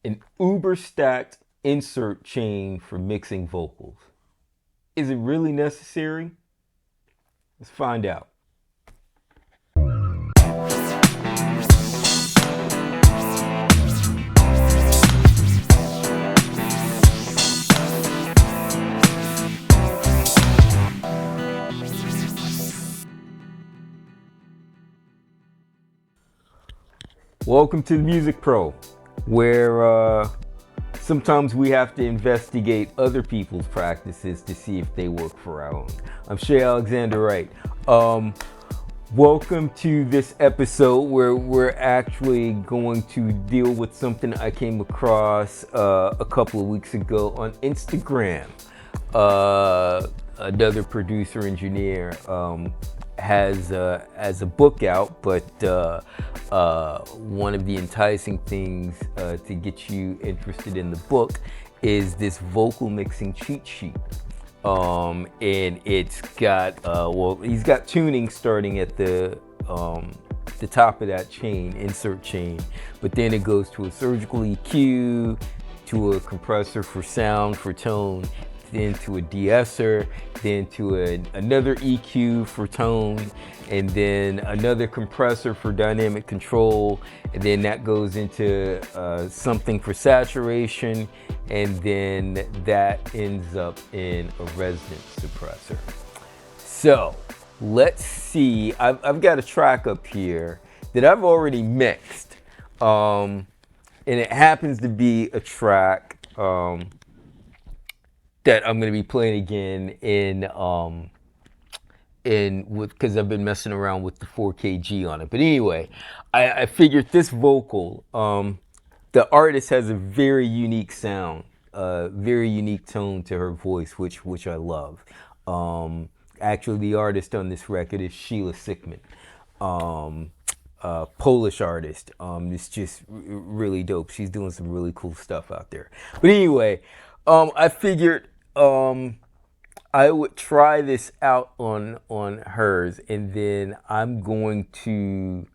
An uber stacked insert chain for mixing vocals. Is it really necessary? Let's find out. Welcome to the Music Pro, where sometimes we have to investigate other people's practices to see if they work for our own. I'm Shay Alexander Wright. Welcome to this episode where we're actually going to deal with something I came across a couple of weeks ago on Instagram. Another producer engineer has a book out, but one of the enticing things to get you interested in the book is this vocal mixing cheat sheet. And it's got he's got tuning starting at the top of that chain, insert chain, but then it goes to a surgical EQ, to a compressor for sound, for tone, then to a DeEsser, then to another EQ for tone, and then another compressor for dynamic control, and then that goes into something for saturation, and then that ends up in a resonant suppressor. So let's see, I've got a track up here that I've already mixed, and it happens to be a track that I'm going to be playing again because I've been messing around with the 4KG on it. But anyway, I figured this vocal, the artist has a very unique sound, very unique tone to her voice, which I love. Actually, the artist on this record is Sheila Sickman, Polish artist. It's just really dope. She's doing some really cool stuff out there. But anyway, I figured I would try this out on hers, and then I'm going to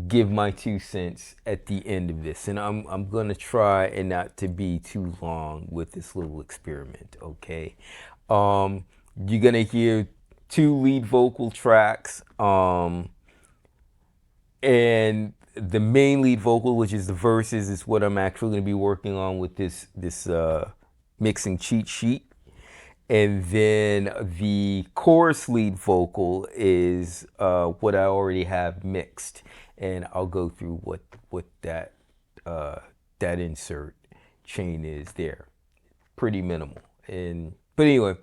give my 2 cents at the end of this, and I'm going to try and not to be too long with this little experiment. Okay, you're gonna hear 2 lead vocal tracks, and the main lead vocal, which is the verses, is what I'm actually going to be working on with this mixing cheat sheet. And then the chorus lead vocal is what I already have mixed, and I'll go through what that insert chain is there. Pretty minimal. But anyway,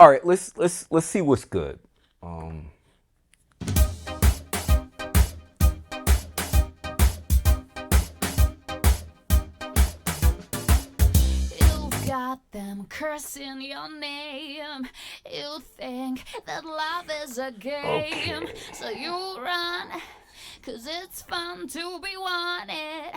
all right, let's see what's good. Them cursing your name. You think that love is a game, Okay. so you run, 'cause it's fun to be wanted,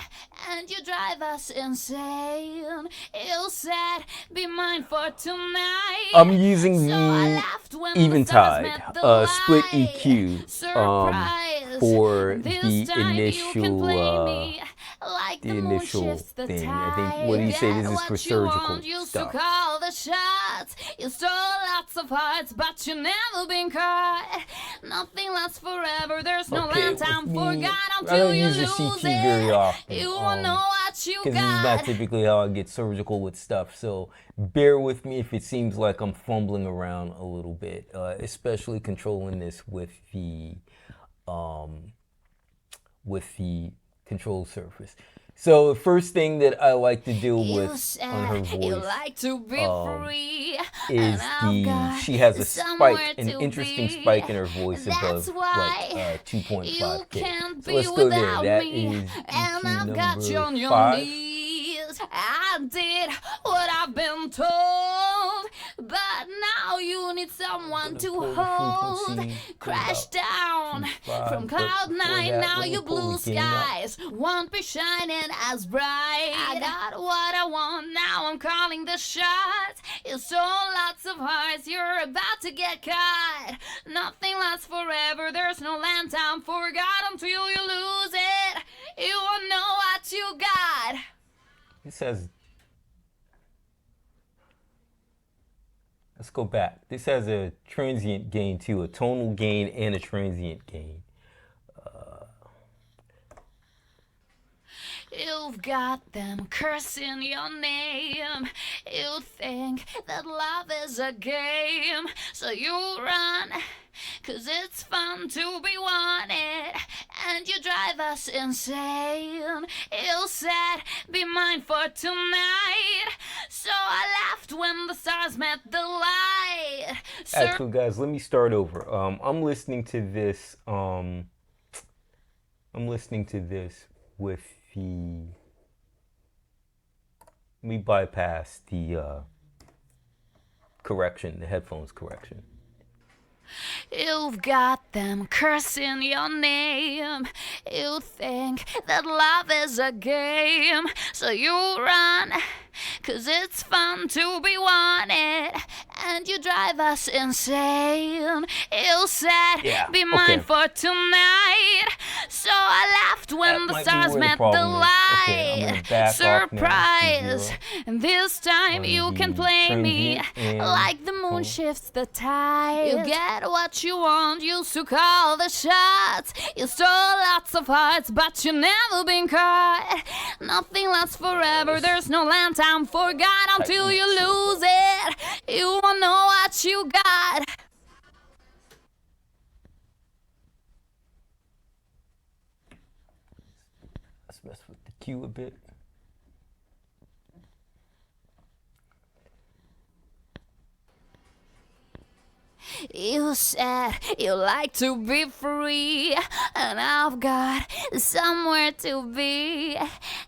and you drive us insane. You said, be mine for tonight. I'm using So I the laughed when the stars Eventide met the split light. EQ Surprise. for This the time you can play me like the moon initial shifts the thing. tide. I think, what do you say, this is What for you surgical want, used stuff. to call the shots. You stole lots of hearts, but you never been caught. Nothing lasts forever. There's no Okay, land time with me, forgot I until don't you use the lose CT very it. often, You won't know what you because this is not got. typically how I get surgical with stuff. So bear with me if it seems like I'm fumbling around a little bit, especially controlling this with the control surface. So the first thing that I like to deal with on her voice you like to be free, is she has a spike, an interesting spike in her voice above like 2.5K. So let's go there. That is and I've got you on EQ your number 5. knees. I did what I've been told, but now you need someone to hold. Crash down from cloud 9, now your blue skies won't be shining as bright. I got what I want, now I'm calling the shots. You stole lots of hearts, you're about to get caught. Nothing lasts forever, there's no land time forgot until you lose it. You won't know what you got. this has, let's go back. This has a transient gain too, a tonal gain and a transient gain. You've got them cursing your name. You think that love is a game, so you run, 'cause it's fun to be wanted, and you drive us insane. You said, be mine for tonight, so I laughed when the stars met the light. Actually, guys, let me start over. I'm listening to this with the, let me bypass the correction, the headphones correction. You've got them cursing your name. You think that love is a game, so you run, 'cause it's fun to be wanted, and you drive us insane. You said, be mine for tonight, so I laughed when the stars met the light. Surprise, and this time you can play me like the moon shifts the tide. You get what you want, used to call the shots. You stole lots of hearts, but you never been caught. Nothing lasts forever, there's no land time forgot until you lose it. You won't know what you got. Let's mess with the cue a bit. You said you like to be free, and I've got somewhere to be.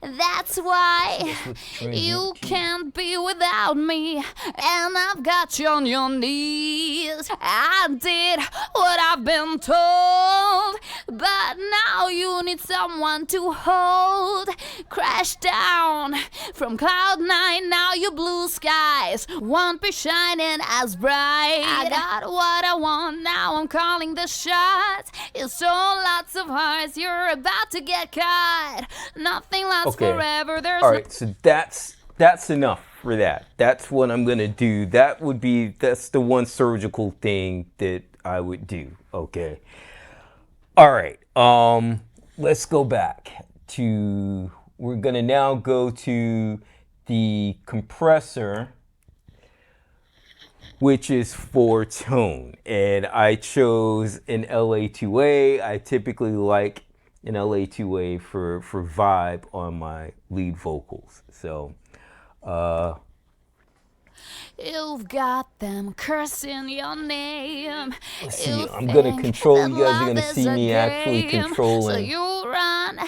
That's why you can't be without me, and I've got you on your knees. I did what I've been told, but now you need someone to hold. Crash down from cloud nine, now your blue skies won't be shining as bright. I got what I want, now I'm calling the shots. You stole lots of hearts, you're about to get caught. Nothing lasts forever, there's Alright, so that's enough for that. That's what I'm gonna do. That's the one surgical thing that I would do. Okay. Alright, let's go back to, we're gonna now go to the compressor, which is for tone, and I chose an LA2A. I typically like an LA2A for vibe on my lead vocals. So, you've got them cursing your name. Let's see, I'm gonna control, you guys are gonna see me actually controlling. So you run,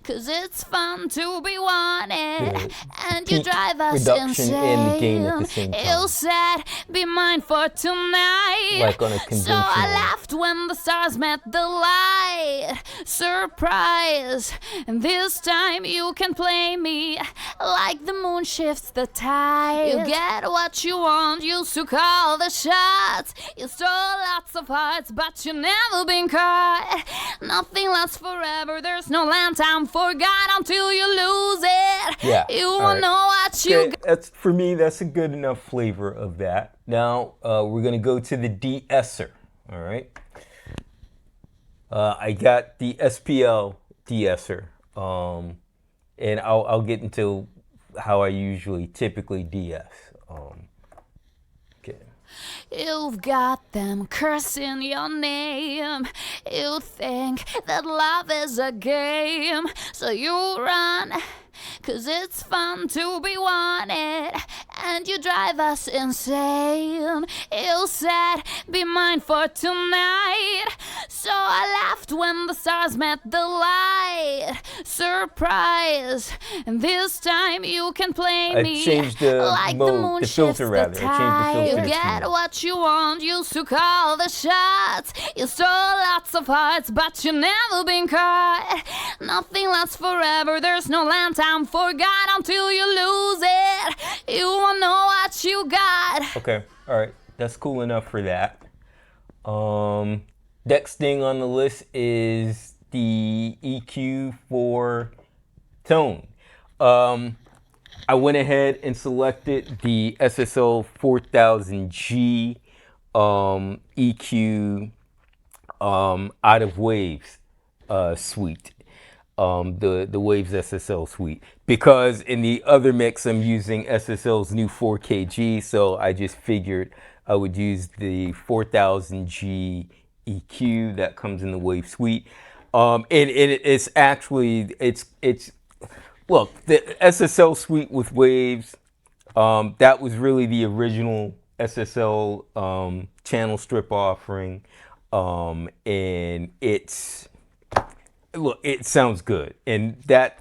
'cause it's fun to be wanted, and you drive us insane. And the gain at the same time. You said, be mine for tonight, like on a conventional. So I laughed when the stars met the light. Surprise, and this time you can play me like the moon shifts the tide. You get what you want, used to call the shots. You stole lots of hearts, but you never been caught. Nothing lasts forever, there's no land time forgot until you lose it. Yeah. You won't know what you got. That's, for me, that's a good enough flavor of that. Now, we're gonna go to the DeEsser, all right? I got the SPL DeEsser, and I'll get into how I typically de-ess. Okay. You've got them cursing your name. You think that love is a game, so you run, 'cause it's fun to be wanted, and you drive us insane. You said, be mine for tonight, so I laughed when the stars met the light. Surprise, and this time you can play me like the moon shifts the tide. You get what you want, used to call the shots. You stole lots of hearts, but you never been caught. Nothing lasts forever, there's no land time forgot until you lose it. You won't know what you got. Okay, all right, that's cool enough for that. Next thing on the list is the EQ for tone. I went ahead and selected the SSL 4000G EQ out of Waves suite, the Waves SSL suite, because in the other mix I'm using SSL's new 4KG, so I just figured I would use the 4000G EQ that comes in the Wave suite. And it's actually look, the SSL suite with Waves, that was really the original SSL channel strip offering. And it sounds good. And that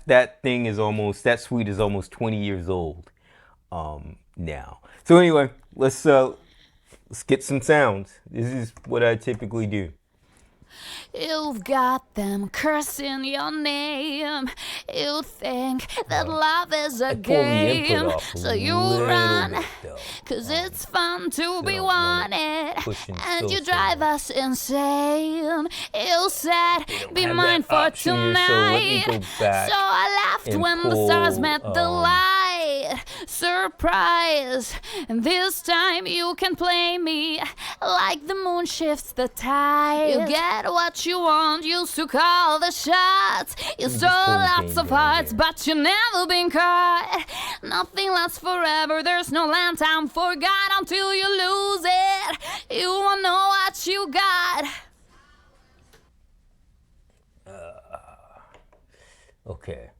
suite is almost 20 years old now. So anyway, let's get some sounds. This is what I typically do. You've got them cursing your name. You think that love is a game, so you run, cause it's fun to be wanted, and you drive us insane. You said, be mine for tonight, so I laughed when the stars met the light. Surprise, and this time you can play me like the moon shifts the tide. You get what you want, used to call the shots. You stole lots of hearts, but you never been caught. Nothing lasts forever, there's no land time forgot until you lose it. You won't know what you got. Okay.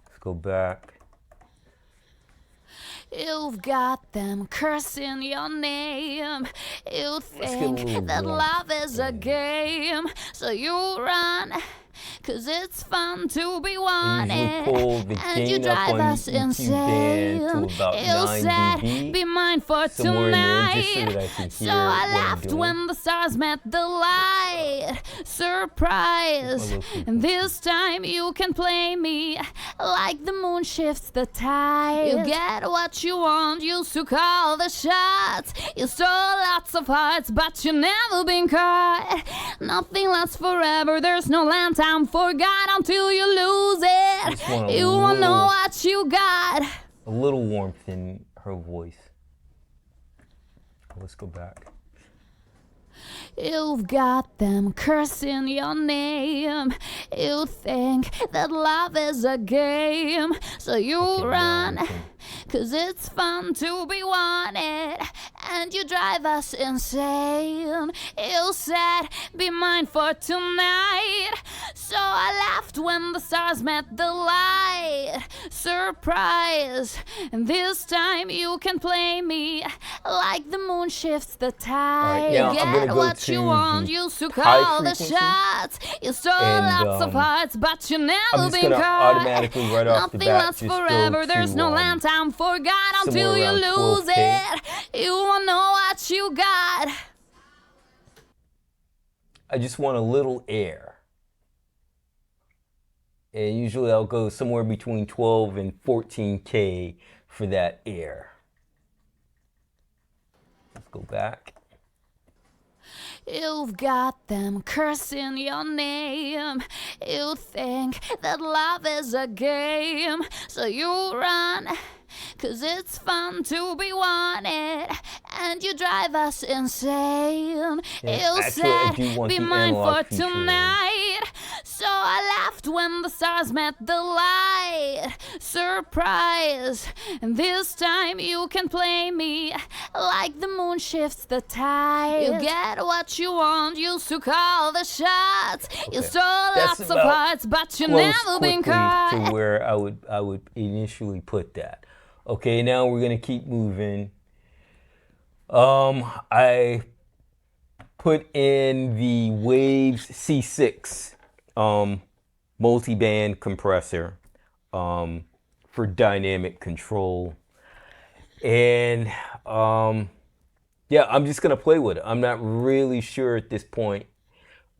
Let's go back. You've got them cursing your name. You think that love is a game, so you run, cause it's fun to be wanted, and you drive us insane. You said, be mine for tonight, so I laughed when the stars met the light. Surprise, and this time you can play me like the moon shifts the tide. You get what you want, used to call the shots. You stole lots of hearts, but you never been caught. Nothing lasts forever, there's no land time forgot until you lose it. You won't know what you got. A little warmth in her voice. Let's go back. You've got them cursing your name. You think that love is a game, so you run, cause it's fun to be wanted, and you drive us insane. You said, be mine for tonight, so I laughed when the stars met the light. Surprise, and this time you can play me like the moon shifts the tide. Right, you get what you want, used to call the shots. You stole lots of hearts, but you never been caught. Automatically right off the Nothing bat, lasts forever, there's no land time forgot until you lose it. You won't know what you got. I just want a little air. And usually I'll go somewhere between 12 and 14K for that air. Let's go back. You've got them cursing your name. You think that love is a game, so you run, cause it's fun to be wanted, and you drive us insane. You said, be mine for tonight, so I laughed when the stars met the light. Surprise, and this time you can play me like the moon shifts the tide. You get what you want, used to call the shots. You stole lots of hearts, but you never been caught. To where I would initially put that. Okay, now we're gonna keep moving. I put in the Waves C6 multi-band compressor for dynamic control, and yeah, I'm just gonna play with it. I'm not really sure at this point.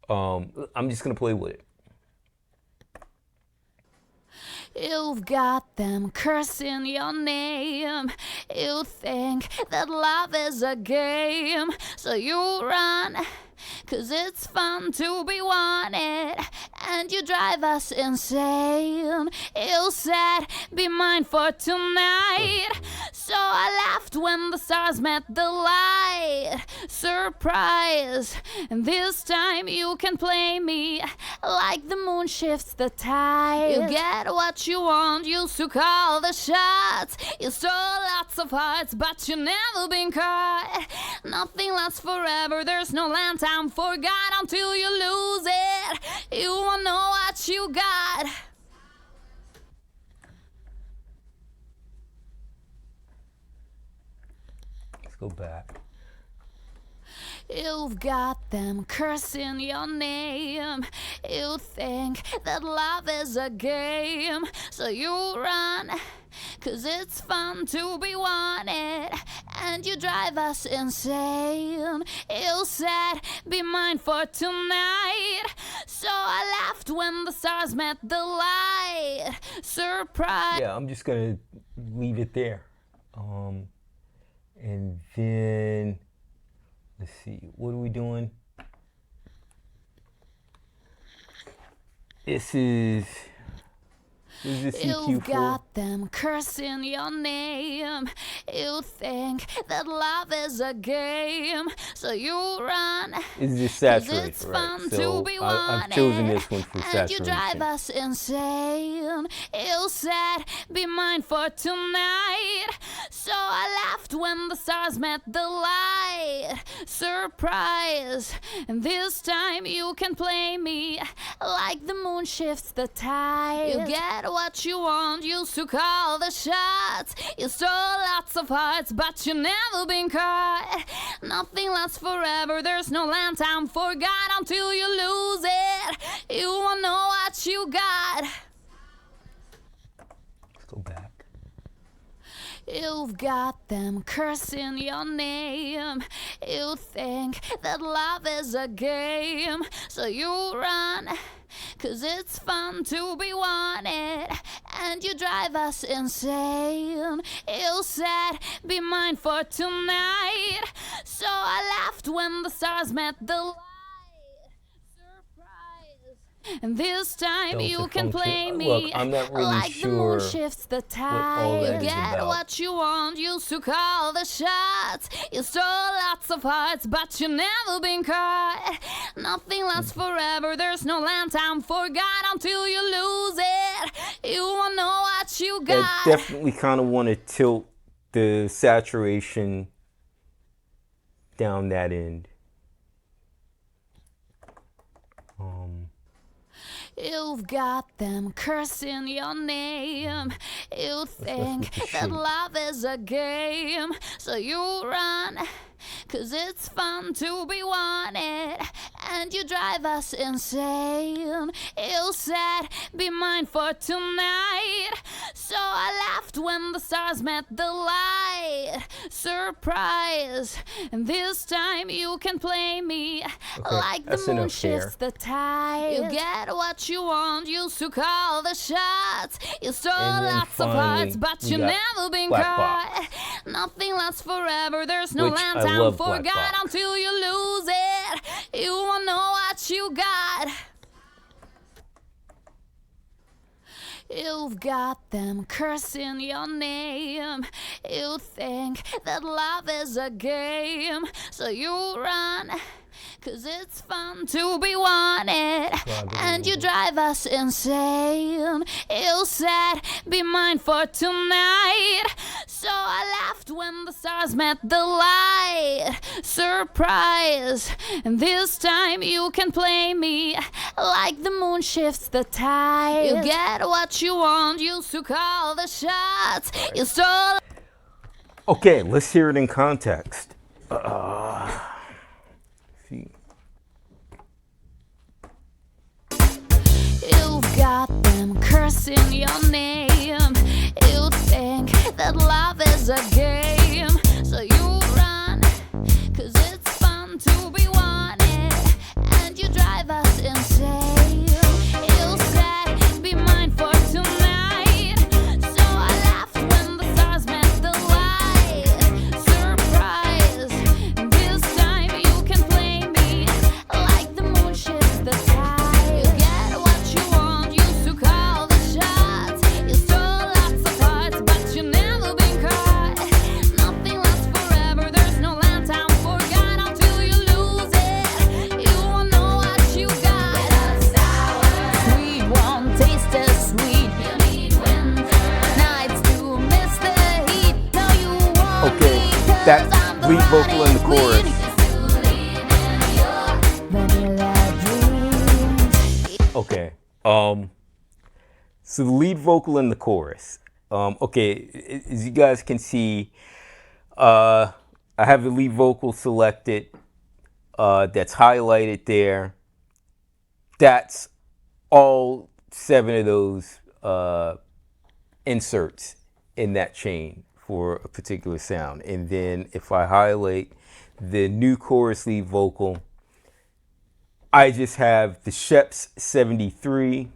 I'm just gonna play with it. You've got them cursing your name. You think that love is a game, so you run, cause it's fun to be wanted, and you drive us insane. You said, be mine for tonight. So I laughed when the stars met the light. Surprise, and this time you can play me like the moon shifts the tide. You get what you want, used to call the shots. You stole lots of hearts, but you never been caught. Nothing lasts forever, there's no land time forgot until you lose it. You won't know what you got. Let's go back. You've got them cursing your name. You think that love is a game, so you run, 'cause it's fun to be wanted, and you drive us insane. You said, be mine for tonight. So I laughed when the stars met the light. Surprise. Yeah, I'm just gonna leave it there. And then, let's see, what are we doing? This is the CQ4. You've got them cursing your name. You think that love is a game, so you run. Is this 'Cause Saturator, it's right? fun So to be I've chosen wanted, this one for and saturation. you drive us insane. You said, be mine for tonight. So I laughed when the stars met the light. Surprise, and this time you can play me like the moon shifts the tide. You get what you want, used to call the shots. You stole lots of hearts, but you never been caught. Nothing lasts forever, there's no land time forgot until you lose it. You won't know what you got. Let's go back. You've got them cursing your name. You think that love is a game, so you run, 'cause it's fun to be wanted, and you drive us insane. You said, be mine for tonight. So I laughed when the stars met the light. Surprise, and this time Delta you can function. play me Look, I'm not really like the moon sure shifts the all tide. that You is get about. what you want, used to call the shots. You stole lots of hearts, but you never been caught. Nothing lasts forever, there's no land time forgot until you lose it. You won't know what you I got. definitely kind of want to tilt the saturation down that end. You've got them cursing your name. You think that love is a game, so you run, 'cause it's fun to be wanted, and you drive us insane. You said, be mine for tonight. So I laughed when the stars met the light. Surprise, and this time you can play me like the that's moon enough shifts the tide. You get what you want, used to call the shots. You stole And then lots of finally, hearts, but we you got never been Black caught. Box. Nothing lasts forever, there's no Which land I time love Black forgot Box. until you lose it. You won't know what you got. You've got them cursing your name. You think that love is a game, so you run, 'cause it's fun to be wanted, and you drive us insane. You said, be mine for tonight. So I laughed when the stars met the light. Surprise, and this time you can play me like the moon shifts the tide. You get what you want, used to call the shots. You stole. Okay, let's hear it in context. See. You've got them cursing your name. You think that love is a game, so you run, 'cause it's fun to be wanted, and you drive us insane. You said, be mine for tonight. So I laughed when the stars met the light. Surprise, this time you can play me like the moon shifts the tide. You get what That lead vocal in the chorus. Okay. So the lead vocal in the chorus. Okay, as you guys can see, I have the lead vocal selected. That's highlighted there. That's all 7 of those inserts in that chain for a particular sound. And then if I highlight the new chorus lead vocal, I just have the Sheps 73,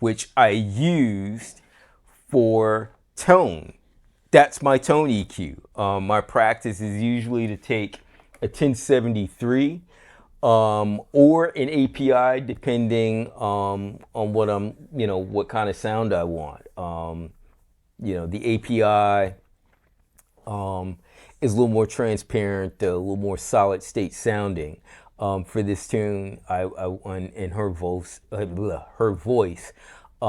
which I used for tone. That's my tone EQ. My practice is usually to take a 1073 or an API, depending on what what kind of sound I want. The API is a little more transparent, a little more solid state sounding. For this tune, in her voice,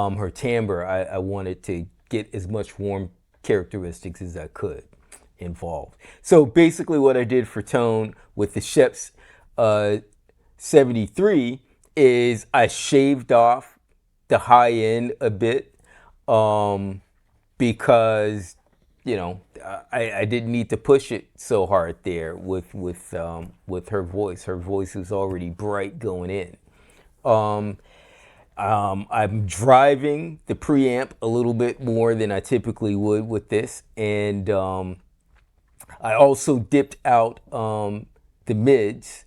her timbre, I wanted to get as much warm characteristics as I could involved. So basically what I did for tone with the Sheps 73 is I shaved off the high end a bit because I didn't need to push it so hard there with her voice. Her voice is already bright going in. I'm driving the preamp a little bit more than I typically would with this, and I also dipped out the mids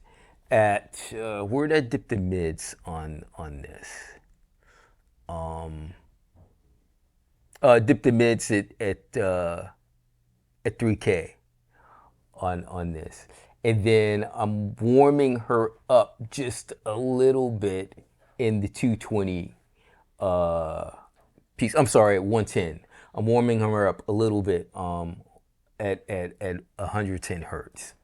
at where did I dip the mids on this? Dip the mids at 3K on this, and then I'm warming her up just a little bit in the 220 piece. I'm sorry, at 110. I'm warming her up a little bit at 110 hertz.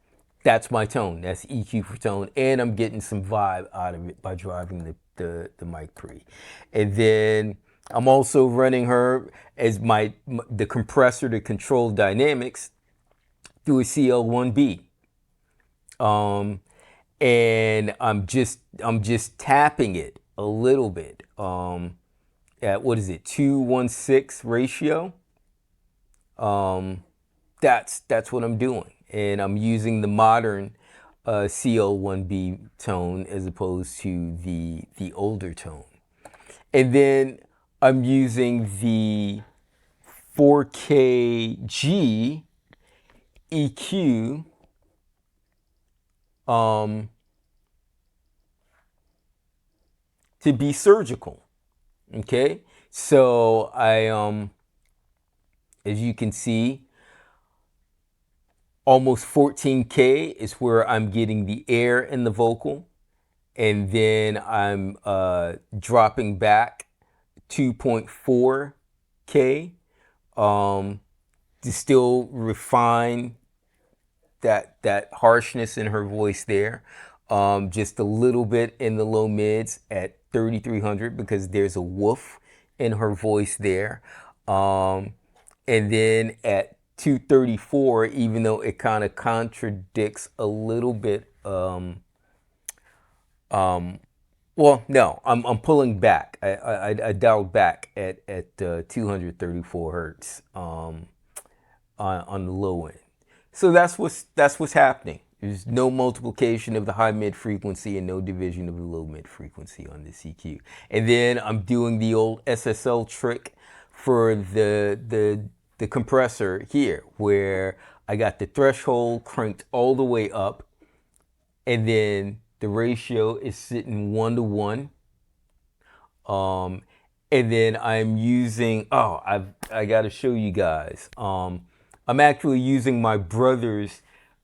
That's my tone. That's EQ for tone, and I'm getting some vibe out of it by driving the mic pre. And then I'm also running her as the compressor to control dynamics through a CL1B. And I'm just tapping it a little bit at 2:1:6 ratio. That's what I'm doing, and I'm using the modern CL1B tone as opposed to the older tone. And then I'm using the 4KG EQ to be surgical. Okay, so I as you can see, almost 14K is where I'm getting the air in the vocal, and then I'm dropping back 2.4K to still refine that harshness in her voice there. Just a little bit in the low mids at 3300 because there's a woof in her voice there. And then at 234, even though it kind of contradicts a little bit, well, no, I'm pulling back. I dialed back at 234 hertz on the low end. So that's what's happening. There's no multiplication of the high mid frequency and no division of the low mid frequency on this EQ. And then I'm doing the old SSL trick for the compressor here, where I got the threshold cranked all the way up, and then the ratio is sitting 1:1. And then I'm using, I got to show you guys. I'm actually using my brother's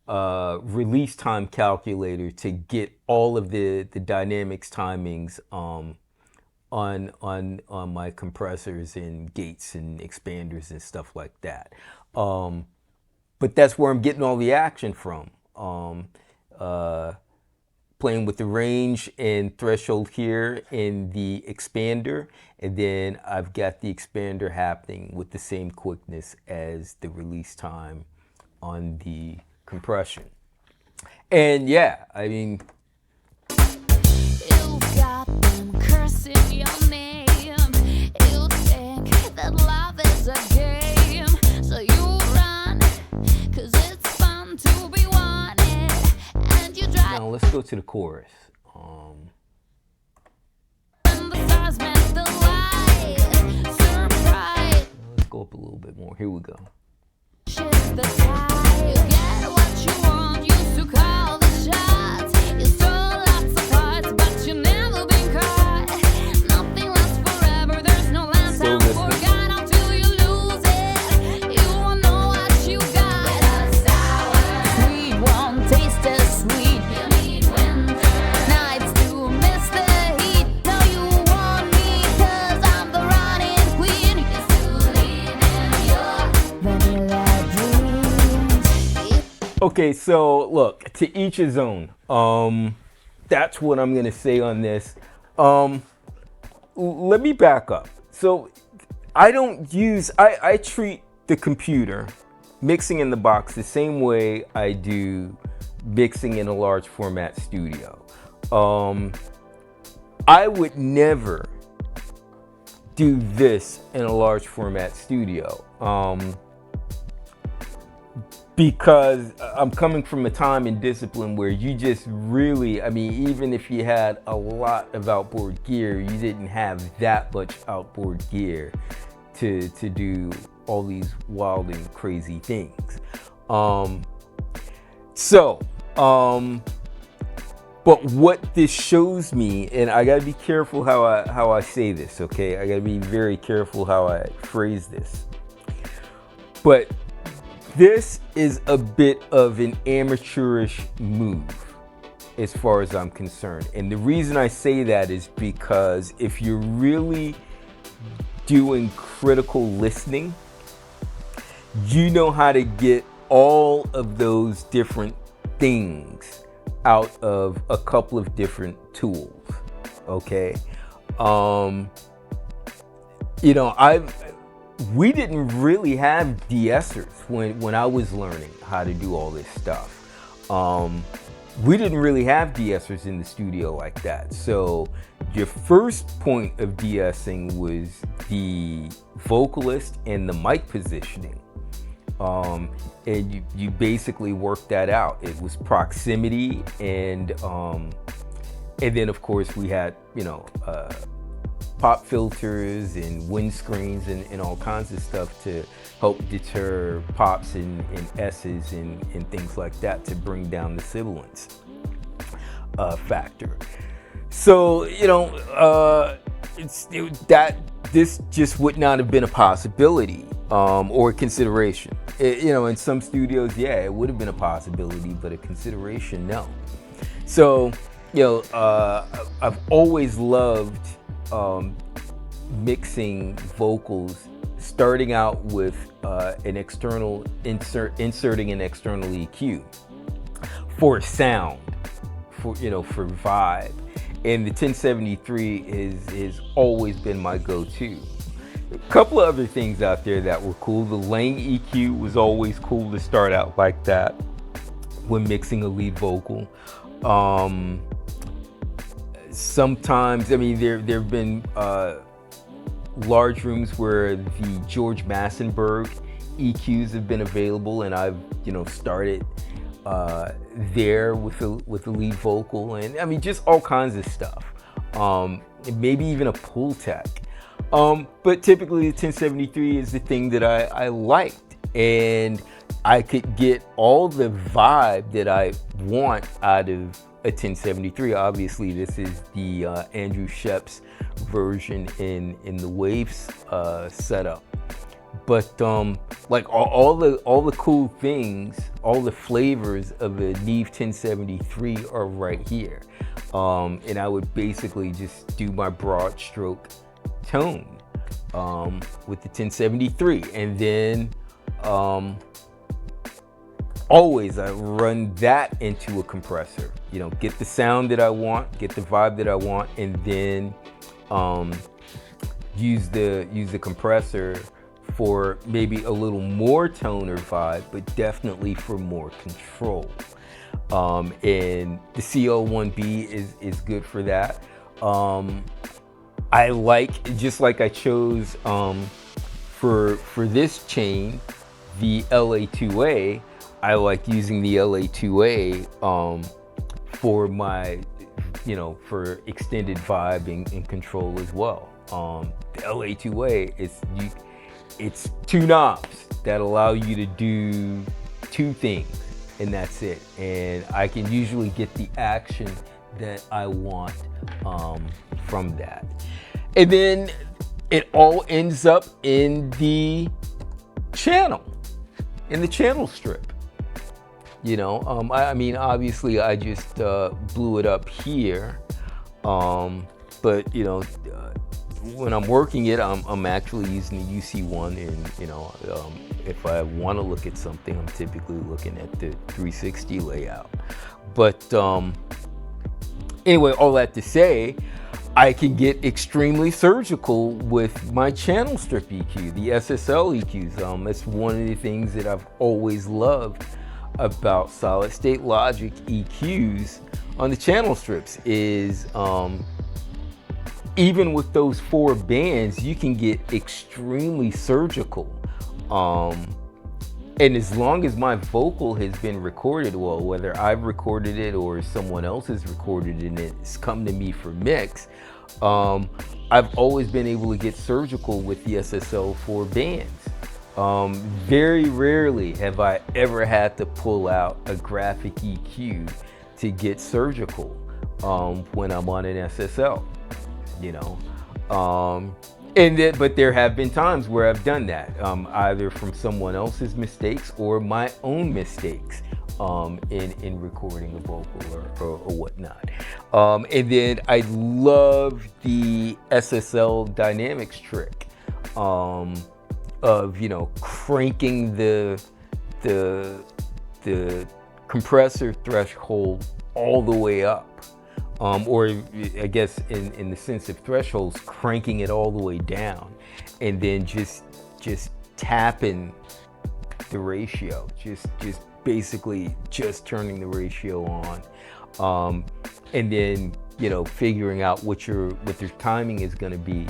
release time calculator to get all of the dynamics timings on my compressors and gates and expanders and stuff like that. But that's where I'm getting all the action from. Playing with the range and threshold here in the expander, and then I've got the expander happening with the same quickness as the release time on the compression. And yeah, I mean, You got them cursing your name. You think that love is a game. So you run, 'cause it's fun to be wanted. And you drive. now let's go to the chorus. And the stars met the light. Surprise. Let's go up a little bit more. Here we go. Shifts the tide. You get what you want. Used to call the shots. You stole lots of parts, but you never been caught. Nothing lasts forever. There's no last Still time listening. forgot until you lose it. You won't know what you got. Sour, sweet won't taste as sweet. You need winter nights to miss the heat. No, you want me 'cause I'm the running queen. Used to lean in your vanilla dreams. Okay, so look, to each his own. That's what I'm gonna say on this. Let me back up. So I treat the computer mixing in the box the same way I do mixing in a large format studio. I would never do this in a large format studio. Because I'm coming from a time and discipline where you just really, I mean, even if you had a lot of outboard gear, you didn't have that much outboard gear to do all these wild and crazy things. But what this shows me, and I gotta be careful how I say this, okay? I gotta be very careful how I phrase this. But this is a bit of an amateurish move as far as I'm concerned. And the reason I say that is because if you're really doing critical listening, you know how to get all of those different things out of a couple of different tools, okay? You know, we didn't really have DeEssers when I was learning how to do all this stuff. We didn't really have DeEssers in the studio like that. So your first point of DeEssing was the vocalist and the mic positioning. And you basically worked that out. It was proximity and then of course we had, you know, pop filters and windscreens and all kinds of stuff to help deter pops and S's and things like that to bring down the sibilance factor. So, you know, this just would not have been a possibility or a consideration. You know, in some studios, yeah, it would have been a possibility, but a consideration, no. So, you know, I've always loved mixing vocals, starting out with an external inserting an external EQ for sound, for, you know, for vibe. And the 1073 has always been my go-to. A couple of other things out there that were cool. The Lang EQ was always cool to start out like that when mixing a lead vocal. Sometimes, I mean, there have been large rooms where the George Massenburg EQs have been available, and I've, you know, started there with the lead vocal, and I mean, just all kinds of stuff. Maybe even a pull tech. But typically the 1073 is the thing that I liked, and I could get all the vibe that I want out of a 1073. Obviously, this is the Andrew Shepp's version in the Waves setup. But like all the cool things, all the flavors of a Neve 1073 are right here. And I would basically just do my broad stroke tone with the 1073, and then always I run that into a compressor, you know, get the sound that I want, get the vibe that I want, and then use the compressor for maybe a little more tone or vibe, but definitely for more control. And the CL1B is good for that. I like, just like I chose for this chain, the LA2A, I like using the LA2A for my, for extended vibe and control as well. The LA2A it's two knobs that allow you to do two things, and that's it. And I can usually get the action that I want from that. And then it all ends up in the channel, strip. I mean, obviously I just blew it up here, but when I'm working it, I'm actually using the UC1, and if I want to look at something, I'm typically looking at the 360 layout. But anyway, all that to say, I can get extremely surgical with my channel strip EQ, the SSL EQs. That's one of the things that I've always loved about solid state logic EQs on the channel strips is even with those 4 bands, you can get extremely surgical. And as long as my vocal has been recorded, well, whether I've recorded it or someone else has recorded it and it's come to me for mix, I've always been able to get surgical with the SSL 4 bands. Very rarely have I ever had to pull out a graphic EQ to get surgical when I'm on an SSL, but there have been times where I've done that, either from someone else's mistakes or my own mistakes in recording a vocal or whatnot. And then I love the SSL Dynamics Trick of cranking the compressor threshold all the way up. Or I guess in the sense of thresholds, cranking it all the way down, and then just tapping the ratio, just basically just turning the ratio on, and then figuring out what your timing is going to be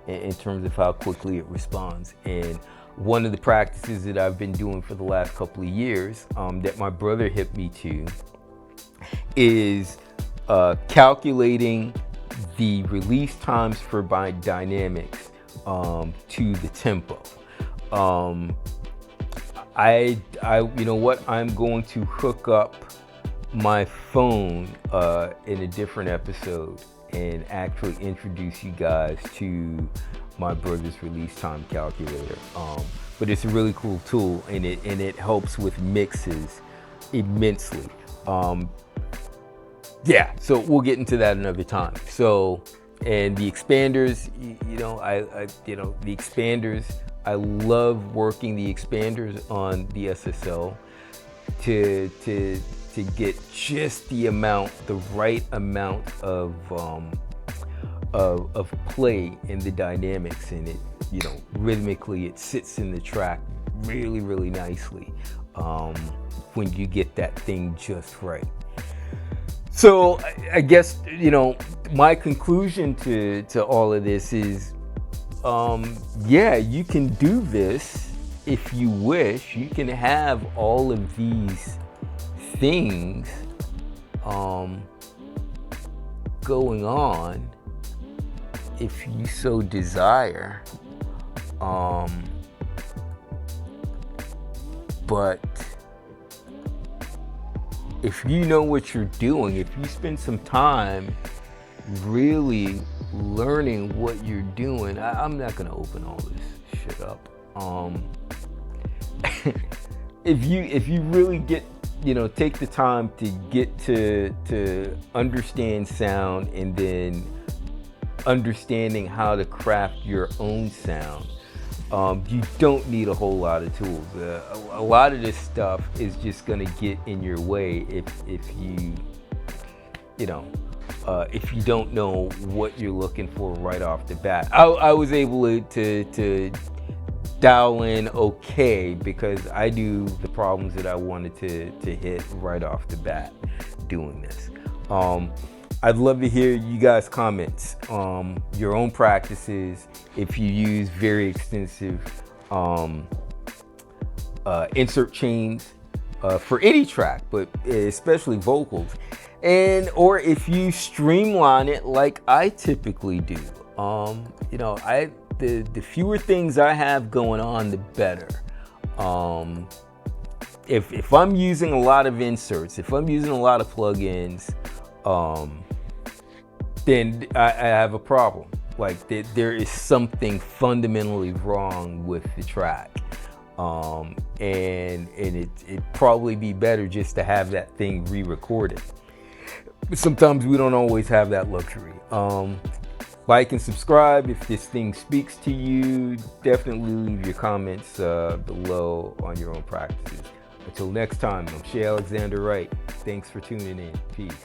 in terms of how quickly it responds. And one of the practices that I've been doing for the last couple of years, that my brother hit me to, is calculating the release times for my dynamics to the tempo. I'm going to hook up my phone in a different episode and actually introduce you guys to my brother's release time calculator. But it's a really cool tool, and it helps with mixes immensely. Yeah, so we'll get into that another time. So, and the expanders, the expanders, I love working the expanders on the SSL to get just the right amount of play in the dynamics, and it, rhythmically it sits in the track really, really nicely when you get that thing just right. So I guess, my conclusion to all of this is, yeah, you can do this if you wish. You can have all of these things going on if you so desire. But if you know what you're doing, if you spend some time really learning what you're doing, I'm not gonna open all this shit up. If you really get, take the time to get to understand sound, and then understanding how to craft your own sound, you don't need a whole lot of tools. A lot of this stuff is just gonna get in your way if you don't know what you're looking for right off the bat. I was able to dial in okay, because I knew the problems that I wanted to hit right off the bat doing this. I'd love to hear you guys' comments, your own practices, if you use very extensive insert chains for any track, but especially vocals, and or if you streamline it like I typically do. You know, the fewer things I have going on, the better. If I'm using a lot of inserts, if I'm using a lot of plugins, then I have a problem. Like there is something fundamentally wrong with the track. And it'd probably be better just to have that thing re-recorded. But sometimes we don't always have that luxury. Like and subscribe if this thing speaks to you. Definitely leave your comments below on your own practices. Until next time, I'm Shay Alexander Wright. Thanks for tuning in. Peace.